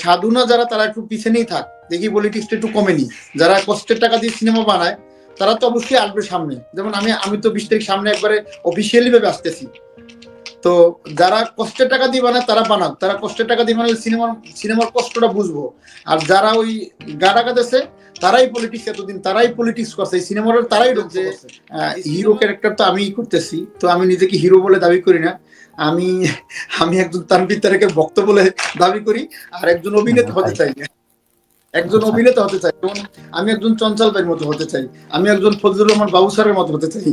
সাধুনা যারা তারা একটু পিছনেই থাক, দেখি পলিটিক্সটা একটু কমেনি। যারা কষ্টের টাকা দিয়ে সিনেমা বানায় তারা তো অবশ্যই আসবে সামনে। যেমন আমি তো 20 তারিখ সামনে একবারে অফিসিয়ালি ভাবে আসতেছি। তো যারা কষ্টের টাকা দিয়ে বানায় তারা বানাক, তারা কষ্টের টাকা দিয়ে বানালে সিনেমার কষ্টটা বুঝবো। আর যারা ওই গা টাকা দেশে তারাই পলিটিক্স, এতদিন তারাই পলিটিক্স করছে, এই সিনেমার তারাই ঢুকছে। হিরো ক্যারেক্টার তো আমি করতেছি, তো আমি নিজেকে হিরো বলে দাবি করি না। আমি আমি একজন তানভীর তারেকের ভক্ত বলে দাবি করি, আর একজন অভিনেতা হতে চাই। একজন অভিনেতা হতে চাই, যেমন আমি একজন চঞ্চল ভাইয়ের মতো হতে চাই, আমি একজন ফজলুর রহমান বাবু স্যারের মতো হতে চাই।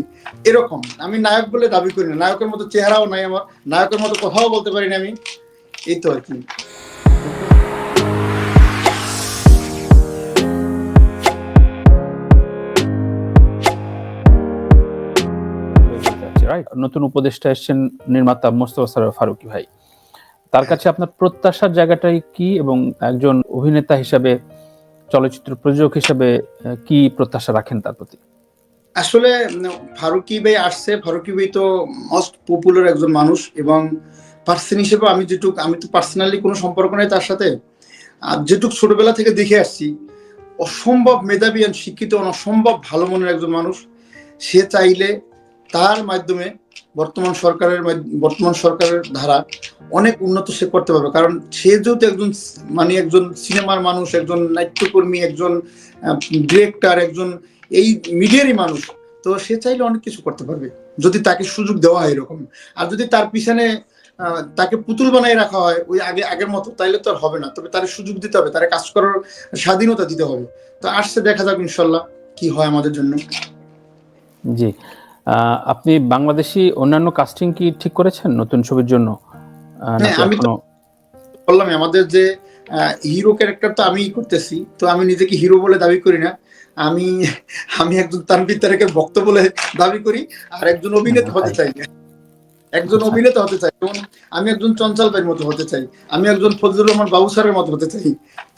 এরকম আমি নায়ক বলে দাবি করি না, নায়কের মতো চেহারাও নাই আমার, নায়কের মতো কথাও বলতে পারি না আমি। এই তো আর কি। নতুন উপদেষ্টা এসেছেন নির্মাতা মোস্তফা সরোয়ার ফারুকী ভাই, তার কাছে আপনার প্রত্যাশার জায়গাটাই কি, এবং একজন অভিনেতা হিসাবে, চলচ্চিত্র প্রযোজক হিসাবে কি প্রত্যাশা রাখেন তার প্রতি? আসলে ফারুকী ভাই আসছে, ফারুকী ভাই তো মোস্ট পপুলার একজন মানুষ, এবং পার্সন হিসেবে আমি তো পার্সোনালি কোনো সম্পর্ক নেই তার সাথে। আর যেটুক ছোটবেলা থেকে দেখে আসছি, অসম্ভব মেধাবী আর শিক্ষিত, অসম্ভব ভালো মনের একজন মানুষ। সে চাইলে তার মাধ্যমে বর্তমান সরকারের ধারা অনেক উন্নত সে করতে পারবে। কারণ সে যেহেতু একজন সিনেমার মানুষ, একজন নাট্যকর্মী, একজন ডিরেক্টর, একজন এই মিডিয়ারই মানুষ, তো সে চাইলে অনেক কিছু করতে পারবে যদি তাকে সুযোগ দেওয়া হয় এরকম। আর যদি তার পিছনে তাকে পুতুল বানায় রাখা হয় ওই আগের মতো, তাইলে তো আর হবে না। তবে তার সুযোগ দিতে হবে, তার কাজ করার স্বাধীনতা দিতে হবে। তো আসছে, দেখা যাক ইনশাল্লাহ কি হয় আমাদের জন্য। জি, আপনি বাংলাদেশি অন্যান্য কাস্টিং কি ঠিক করেছেন নতুন ছবির জন্য? আমি তো বললাম আমাদের যে হিরো ক্যারেক্টার তো আমি করতেছি, তো আমি নিজেকে হিরো বলে দাবি করি না। আমি আমি একজন তানভীর তারেকের ভক্ত বলে দাবি করি, আর একজন অভিনেতা হতে চাই। যেমন আমি একজন চঞ্চল ভাইয়ের মতো হতে চাই, আমি একজন ফজলুর রহমান বাবু স্যারের মতো হতে চাই।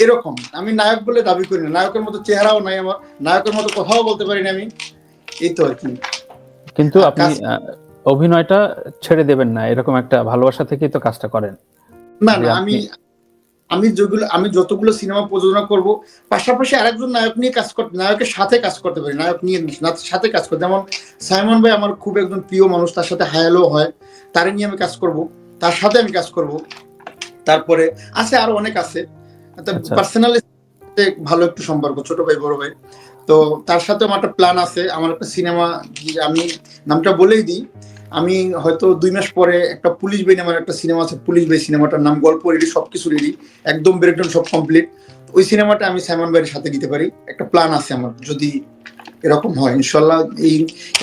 এরকম আমি নায়ক বলে দাবি করি না, নায়কের মতো চেহারাও নাই আমার, নায়কের মতো কথাও বলতে পারি না আমি। এই তো আর কি। কিন্তু আপনি অভিনয়টা ছেড়ে দেবেন না, এরকম একটা ভালোবাসা থেকেই তো কাজটা করেন। না, আমি যতগুলো সিনেমা প্রযোজনা করব, পাশাপাশি আরেকজন নায়কের সাথে কাজ করতে পারি, সাথে কাজ করতে। যেমন সাইমন ভাই আমার খুব একজন প্রিয় মানুষ, তার সাথে হায়ালো হয়, তারে নিয়ে আমি কাজ করব, তার সাথে আমি কাজ করব। তারপরে আছে আরো অনেক আছে পার্সোনালি ভালো একটু সম্পর্ক, ছোট ভাই বড় ভাই। তো তার সাথে আমার একটা প্ল্যান আছে, আমার একটা সিনেমা, আমি নামটা বলেই দিই। আমি হয়তো 2 মাস পরে একটা পুলিশ বাই নামের একটা সিনেমা আছে, পুলিশ বাই সিনেমাটার নাম, গল্প রেডি, সবকিছু রেডি, একদম ব্রেকডাউন সব কমপ্লিট। ওই সিনেমাটা আমি সাইমন ভাইয়ের সাথে দিতে পারি, একটা প্ল্যান আছে আমার। যদি এরকম হয় ইনশাল্লাহ,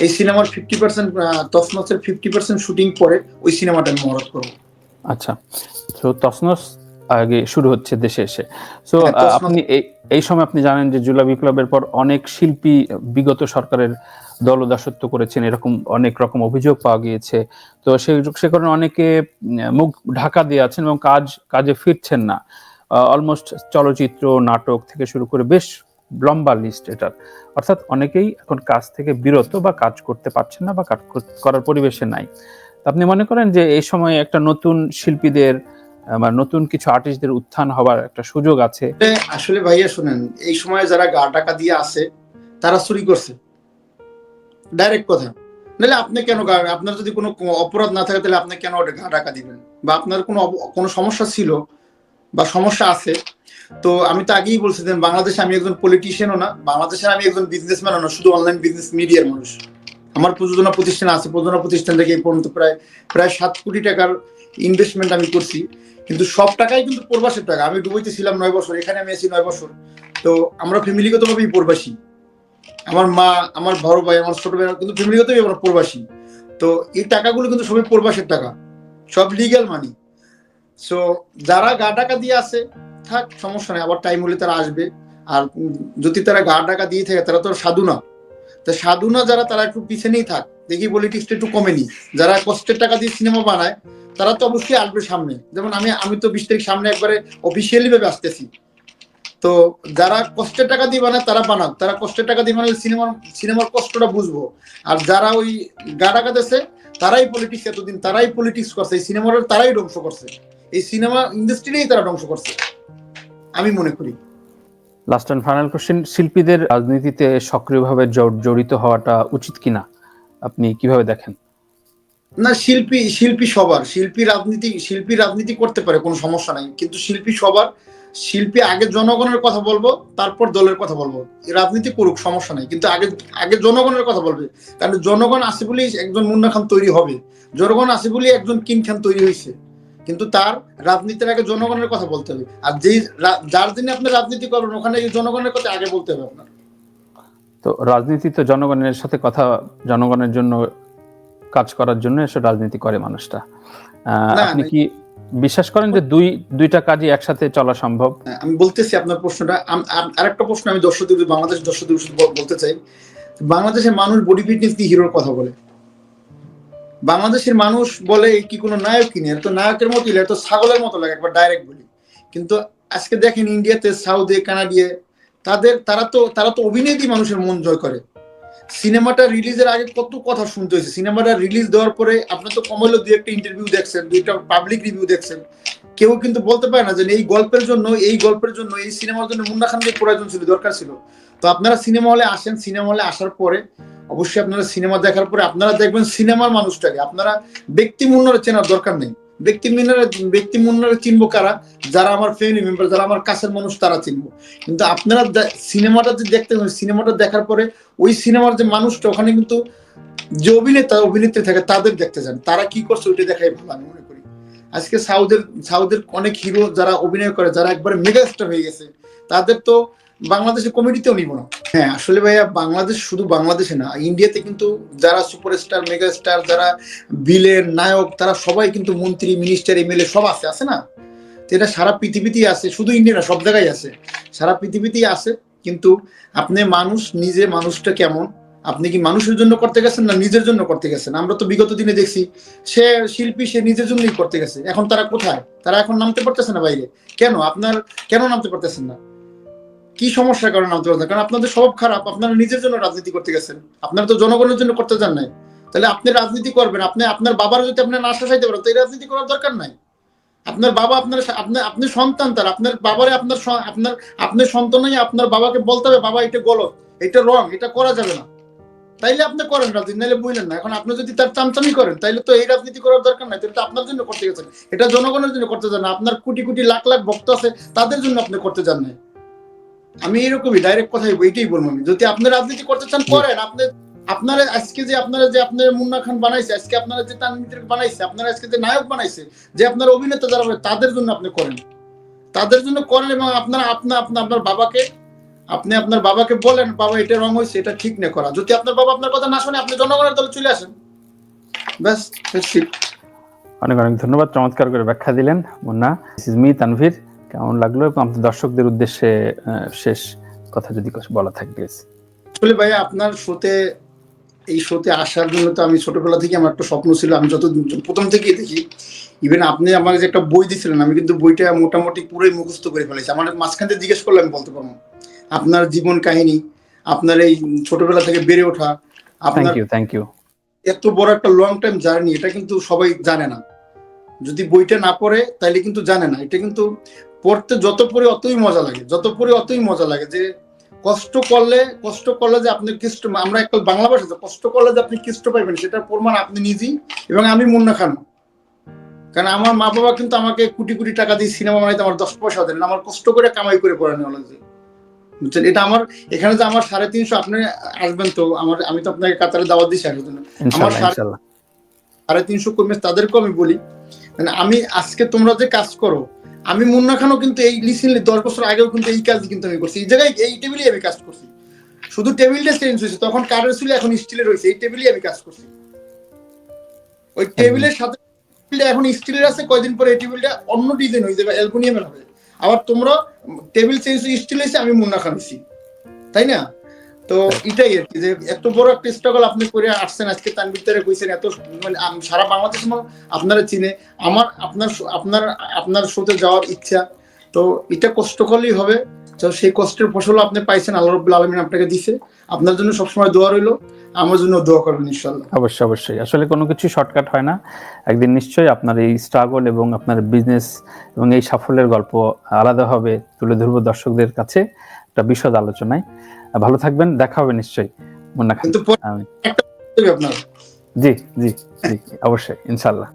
এই সিনেমার 50% তসনসের 50% শুটিং পরে ওই সিনেমাটা আমি মহরত করবো। আচ্ছা, তো তসনস আগে শুরু হচ্ছে দেশে এসে। সো আপনি এই সময় আপনি জানেন যে জুলাই বিপ্লবের পর অনেক শিল্পী বিগত সরকারের দলদাসত্ব করেছেন, এরকম অনেক রকম অভিযোগ পাওয়া গিয়েছে। তো সে কারণে অনেকে মুখ ঢাকা দিয়ে আছেন এবং কাজে ফিরছেন না। অলমোস্ট চলচ্চিত্র, নাটক থেকে শুরু করে বেশ লম্বা লিস্ট এটার। অর্থাৎ অনেকেই এখন কাজ থেকে বিরত বা কাজ করতে পারছেন না বা কাজ করার পরিবেশে নাই। আপনি মনে করেন যে এই সময় একটা নতুন শিল্পীদের বা নতুন কিছু আর্টিস্টদের উত্থান হবার একটা সুযোগ আছে? আসলে ভাইয়া শুনেন, এই সময় যারা গা টাকা দিয়ে আসে তারা চুরি করছে, ডাইরেক্ট কথা। নাহলে আপনি কেন আপনার যদি কোনো অপরাধ না থাকে তাহলে আপনি কেন গা টাকা দিবেন? বা আপনার কোনো সমস্যা ছিল বা সমস্যা আছে? তো আমি তো আগেই বলছি যে বাংলাদেশে আমি একজন পলিটিশিয়ানও না, বাংলাদেশে আমি একজন বিজনেসম্যানও না, শুধু অনলাইন বিজনেস মিডিয়ার মানুষ। আমার প্রযোজনা প্রতিষ্ঠান আছে, প্রযোজনা প্রতিষ্ঠান থেকে এই পর্যন্ত প্রায় 7 কোটি টাকার ইনভেস্টমেন্ট আমি করছি। কিন্তু সব টাকাই কিন্তু প্রবাসের টাকা। আমি দুবাইতে ছিলাম 9 বছর, এখানে আমি আছি 9 বছর। তো আমরা ফ্যামিলিগতভাবেই প্রবাসী। আমার মা, আমার বড় ভাই, আমার ছোট ভাই কিন্তু ফ্যামিলিগতভাবেই আমরা প্রবাসী। তো এই টাকাগুলো কিন্তু সবই প্রবাসের টাকা, সব লিগ্যাল মানি। সো যারা গা টাকা দিয়ে আসে থাক, সমস্যা নেই, আবার টাইম হলে তারা আসবে। আর যদি তারা গা টাকা দিয়ে থাকে তারা তো সাধু না। তা সাধু না যারা, তারা একটু পিছনেই থাক, দেখি পলিটিক্সটা একটু কমেনি। যারা কষ্টের টাকা দিয়ে সিনেমা বানায় তারা তো অবশ্যই আসবে সামনে। যেমন আমি তো 20 তারিখ সামনে একবারে অফিসিয়ালি ভাবে আসতেছি। তো যারা কষ্টের টাকা দিয়ে বানায় তারা বানাক, তারা কষ্টের টাকা দিয়ে বানালে সিনেমার কষ্টটা বুঝবো। আর যারা ওই গা টাকা দেশে তারাই পলিটিক্স, এতদিন তারাই পলিটিক্স করছে, এই সিনেমার তারাই ধ্বংস করছে, এই সিনেমা ইন্ডাস্ট্রিটাই তারা ধ্বংস করছে। আমি মনে করি। লাস্ট এন্ড ফাইনাল কোশ্চেন, শিল্পীদের রাজনীতিতে সক্রিয়ভাবে জড়িত হওয়াটা উচিত কিনা আপনি কিভাবে দেখেন? না, শিল্পী শিল্পী সবার, শিল্পী রাজনীতি করতে পারে, কোনো সমস্যা নাই, কিন্তু শিল্পী সবার। শিল্পী আগে জনগণের কথা বলবো, তারপর দলের কথা বলবো। রাজনীতি করুক, সমস্যা নাই, কিন্তু আগে আগে জনগণের কথা বলবে। কারণ জনগণ আছে বলেই একজন মুন্না খান তৈরি হবে, জনগণ আছে বলেই একজন কিং খান তৈরি হয়েছে। কিন্তু তার রাজনীতির আগে জনগণের কথা বলতে হবে। আর যার জন্য আপনি রাজনীতি করবেন, ওখানে এই জনগণের কথা আগে বলতে হবে আপনার। তো রাজনীতি তো জনগণের সাথে কথা, জনগণের জন্য কাজ করার জন্য এসব রাজনীতি করে মানুষটা। না, আপনি কি বিশ্বাস করেন যে দুইটা কাজই একসাথে চলা সম্ভব? আমি বলতেছি আপনার প্রশ্নটা। আরেকটা প্রশ্ন আমি বাংলাদেশ দর্শকদের বলতে চাই। বাংলাদেশের মানুষ বডি ফিটনেস দিয়ে হিরোর কথা বলে। বাংলাদেশের মানুষ বলে কি কোনো নায়ক কিনে, তো নায়কের মতো তো ছাগলের মতো লাগে, একবার ডাইরেক্ট বলি। কিন্তু আজকে দেখেন ইন্ডিয়াতে, সাউথে, কানাডিয়ে, তারা তো অভিনয় দিয়ে মানুষের মন জয় করে। সিনেমাটা রিলিজের আগে কত কথা শুনতে হয়েছে, সিনেমাটা রিলিজ দেওয়ার পরে আপনার তো কম হলেও 2-1টা ইন্টারভিউ দেখছেন, 2টা পাবলিক রিভিউ দেখছেন। কেউ কিন্তু বলতে পারে না যে এই গল্পের জন্য, এই সিনেমার জন্য মুন্না খানকে প্রয়োজন ছিল, দরকার ছিল। তো আপনারা সিনেমা হলে আসেন, সিনেমা হলে আসার পরে অবশ্যই আপনারা সিনেমা দেখার পরে আপনারা দেখবেন সিনেমার মানুষটাকে। আপনারা ব্যক্তি মুন্নারে চেনার দরকার নেই। ব্যক্তি মুন্নারে চিনবো কারা? যারা আমার ফ্যামিলি মেম্বার, যারা আমার কাছের মানুষ, তারা চিনবো। কিন্তু আপনারা সিনেমাটা যে দেখতে হবে, সিনেমাটা দেখার পরে ওই সিনেমার যে মানুষটা, ওখানে কিন্তু যে অভিনেত্রী থাকে তাদের দেখতে যান, তারা কি করছে ওইটা দেখাই ভালো আমি মনে করি। আজকে সাউথের অনেক হিরো যারা অভিনয় করে, যারা একবারে মেগা স্টার হয়ে গেছে, তাদের তো বাংলাদেশে কমেডিতেও নিব না। হ্যাঁ, আসলে ভাইয়া বাংলাদেশ শুধু বাংলাদেশে না, ইন্ডিয়াতে কিন্তু যারা সুপারস্টার, মেগা স্টার, যারা বিলেন, নায়ক, তারা সবাই কিন্তু মন্ত্রী, মিনিস্টার, এমএলএ সব আছে না? তো এটা সারা পৃথিবীতেই আছে, শুধু ইন্ডিয়া না, সব জায়গায় আছে, সারা পৃথিবীতেই আছে। কিন্তু আপনি মানুষটা কেমন, আপনি কি মানুষের জন্য করতে গেছেন না নিজের জন্য করতে গেছেন? আমরা তো বিগত দিনে দেখছি, সে শিল্পী, সে নিজের জন্যই করতে গেছে। এখন তারা কোথায়? তারা এখন নামতে পারতেছে না বাইরে। কেন নামতে পারতেছেন না? কি সমস্যার কারণে নামতে পারতেন? কারণ আপনাদের স্বভাব খারাপ, আপনারা নিজের জন্য রাজনীতি করতে গেছেন, আপনারা তো জনগণের জন্য করতে চান নাই। তাহলে আপনি রাজনীতি করবেন, আপনার বাবার যদি আপনি না চাইতে পারেন, তো এই রাজনীতি করার দরকার নাই। আপনার বাবা আপনি সন্তান তার, আপনার বাবারে আপনার সন্তানই আপনার বাবাকে বলতে হবে, বাবা এটা গলত, এটা রং, এটা করা যাবে না। তাইলে আপনি করেন রাজনীতি, নাইলে বুঝলেন না। এখন আপনি যদি তার চামচামি করেন, তাইলে তো এই রাজনীতি করার দরকার নাই। তাহলে তো আপনার জন্য করতে গেছেন, এটা জনগণের জন্য করতে চান না। আপনার কোটি কোটি লাখ লাখ ভক্ত আছে, তাদের জন্য আপনি করতে চান না। আমি এরকমই ডাইরেক্ট কথাই এইটাই বলবো। আমি যদি আপনি রাজনীতি করতে চান করেন। আপনারা আজকে যে আপনার মুন্না খান বানাইছে, আজকে আপনারা যে তানভীর বানাইছে, আপনারা আজকে যে নায়ক বানাইছে, যে আপনার অভিনেতা যারা, তাদের জন্য আপনি করেন, তাদের জন্য করেন। এবং আপনার বাবাকে বলেন, বাবা এটা রং হয়েছে, এটা ঠিক না করা। যদি আপনার বাবা আপনার কথা না শুনে, আপনি জনগণের দলে চলে আসেন, ব্যাস। অনেক অনেক ধন্যবাদ, চমৎকার করে ব্যাখ্যা দিলেন Munna. This is me Tanvir. কেমন লাগলো, এবং আমাদের দর্শকদের উদ্দেশ্যে শেষ কথা যদি বলা থাকে প্লিজ। আসলে ভাইয়া আপনার এই শোতে আসার জন্য তো আমি ছোটবেলা থেকে আমার একটা স্বপ্ন ছিল। আমি প্রথম থেকেই দেখি। ইভেন আপনি আমাকে যে একটা বই দিয়েছিলেন, আমি কিন্তু বইটা মোটামুটি পুরোই মুখস্থ করে ফেলেছি। আমার মাঝখান থেকে জিজ্ঞেস করলে আমি বলতে পারবো। আপনার জীবন কাহিনী, আপনার এই ছোটবেলা থেকে বেড়ে ওঠা, আপনার থ্যাংক ইউ এত বড় একটা লং টাইম জার্নি, এটা কিন্তু সবাই জানে না। যদি বইটা না পড়ে তাইলে কিন্তু জানে না। এটা কিন্তু পড়তে যত পড়ে অতই মজা লাগে, যে কষ্ট করলে যে আপনি কৃষ্ট, আমরা একটা বাংলা ভাষা, কষ্ট করলে যে আপনি কৃষ্ট পাইবেন, সেটার প্রমাণ আপনি নিজেই এবং আমি মুন্না খান। কারণ আমার মা বাবা কিন্তু আমাকে কোটি কোটি টাকা দিয়ে সিনেমা বানাইতে আমার 10 পয়সা দেন, আমার কষ্ট করে কামাই করে পড়ানো হলো। বুঝছেন, এটা আমার এখানে যে আমার 350, আপনি আসবেন তো, আমি তো আপনাকে কাতারে দাওয়াত দিচ্ছি আসার জন্য। আমার 350 কর্মী, তাদেরকেও আমি বলি, মানে আমি আজকে তোমরা যে কাজ করো, আমি মুন্না খানও কিন্তু এই রিসেন্টলি 10 বছর আগেও কিন্তু এই কাজ কিন্তু আমি করছি। এই জায়গায় এই টেবিলেই আমি কাজ করছি, শুধু টেবিলটা চেঞ্জ হয়েছে, তখন কাঠের ছিল, এখন স্টিলের হয়েছে। এই টেবিলেই আমি কাজ করছি। ওই টেবিলের সাথে এখন স্টিলের আছে, কয়দিন পরে এই টেবিলটা অন্য ডিজাইন হয়ে যাবে, অ্যালুমিনিয়ামের হবে। আবার তোমরা টেবিল চেঞ্জ স্টিল হয়েছে, আমি মুন্না খান হয়েছি, তাই না? তো এটাই আর কি, যে এত বড় একটা স্ট্রাগল আপনি করে আসছেন। আজকে তানভীর কইছেন, এত মানে সারা বাংলাদেশ আপনারা চিনে। আমার আপনার শোতে যাওয়ার ইচ্ছা, তো এটা কষ্ট করলেই হবে। তো সেই কষ্টের ফসল আপনি পাইছেন, আল্লাহ রাব্বুল আলামিন আপনাকে দিছে। আপনার জন্য সবসময় দোয়া রইলো, আমার জন্য দোয়া করবেন ইনশাআল্লাহ। অবশ্যই অবশ্যই, আসলে কোনো কিছু শর্টকাট হয় না। একদিন নিশ্চয়ই আপনার এই স্ট্রাগল এবং আপনার বিজনেস এবং এই সাফল্যের গল্প আলাদাভাবে তুলে ধরবো দর্শকদের কাছে একটা বিশদ আলোচনায়। ভালো থাকবেন, দেখা হবে নিশ্চয়ই মুন্না খান। কিন্তু পরে একটা আপনার জি জি জি, অবশ্যই ইনশাল্লাহ।